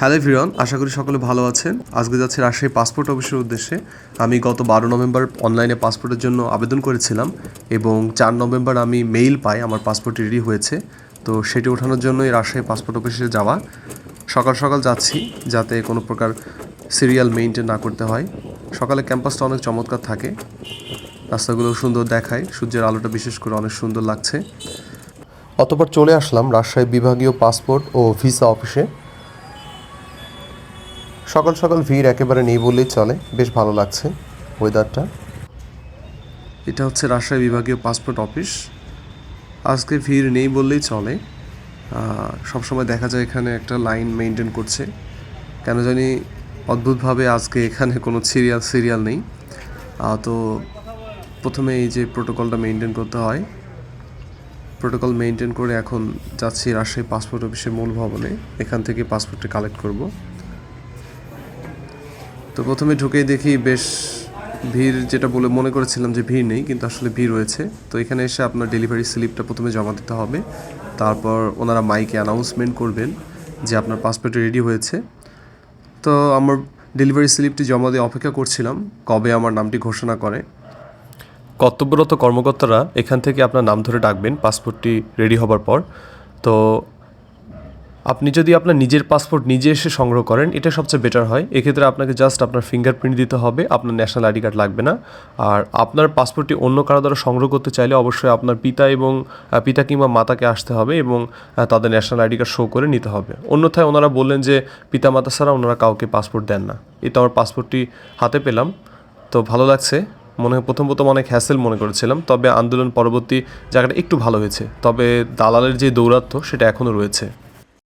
Hello everyone, আশা করি সকলে ভালো আছেন। আজকে যাচ্ছি রাজশাহী পাসপোর্ট অফিসের উদ্দেশ্যে। আমি গত 12 নভেম্বর অনলাইনে পাসপোর্টের জন্য আবেদন করেছিলাম এবং 4 নভেম্বর আমি মেইল পাই আমার পাসপোর্ট রেডি হয়েছে। তো সেটি ওঠানোর জন্যই রাজশাহী পাসপোর্ট অফিসে যাওয়া। সকাল সকাল যাচ্ছি যাতে কোনো প্রকার সিরিয়াল মেইনটেন না করতে হয়। সকালে ক্যাম্পাসটা অনেক চমৎকার থাকে, রাস্তাগুলো সুন্দর দেখায়, সূর্যের আলোটা বিশেষ করে অনেক সুন্দর লাগছে। অতঃপর চলে আসলাম রাজশাহী বিভাগীয় পাসপোর্ট ও ভিসা অফিসে। সকাল সকাল ভিড় একেবারে নেই বললেই চলে, বেশ ভালো লাগছে ওয়েদারটা। এটা হচ্ছে রাজশাহী বিভাগীয় পাসপোর্ট অফিস। আজকে ভিড় নেই বললেই চলে, সবসময় দেখা যায় এখানে একটা লাইন মেনটেন করছে। কেন জানি অদ্ভুতভাবে আজকে এখানে কোনো সিরিয়াল নেই। তো প্রথমে এই যে প্রোটোকলটা মেনটেন করতে হয়, প্রোটোকল মেনটেন করে এখন যাচ্ছি রাজশাহী পাসপোর্ট অফিসের মূল ভবনে। এখান থেকে পাসপোর্টটা কালেক্ট করব। তো প্রথমে ঢুকেই দেখি বেশ ভিড়, যেটা বলে মনে করেছিলাম যে ভিড় নেই, কিন্তু আসলে ভিড় রয়েছে। তো এখানে এসে আপনার ডেলিভারি স্লিপটা প্রথমে জমা দিতে হবে, তারপর ওনারা মাইকে অ্যানাউন্সমেন্ট করবেন যে আপনার পাসপোর্ট রেডি হয়েছে। তো আমার ডেলিভারি স্লিপটি জমা দিয়ে অপেক্ষা করছিলাম কবে আমার নামটি ঘোষণা করে। কর্তব্যরত কর্মকর্তারা এখান থেকে আপনার নাম ধরে ডাকবেন পাসপোর্টটি রেডি হবার পর। তো আপনি যদি আপনার নিজের পাসপোর্ট নিজে এসে সংগ্রহ করেন, এটা সবচেয়ে বেটার হয়। এক্ষেত্রে আপনাকে জাস্ট আপনার ফিঙ্গারপ্রিন্ট দিতে হবে, আপনার ন্যাশনাল আইডি কার্ড লাগবে না। আর আপনার পাসপোর্টটি অন্য কারো দ্বারা সংগ্রহ করতে চাইলে অবশ্যই আপনার পিতা কিংবা মাতাকে আসতে হবে এবং তাদের ন্যাশনাল আইডি কার্ড শো করে নিতে হবে। অন্যথায় ওনারা বললেন যে পিতা মাতা ছাড়া ওনারা কাউকে পাসপোর্ট দেন না। এই তো আমার পাসপোর্টটি হাতে পেলাম, তো ভালো লাগছে। প্রথম অনেক হ্যাসেল মনে করেছিলাম, তবে আন্দোলন পরবর্তী জায়গাটা একটু ভালো হয়েছে, তবে দালালের যে দৌরাত্ম্য সেটা এখনও রয়েছে।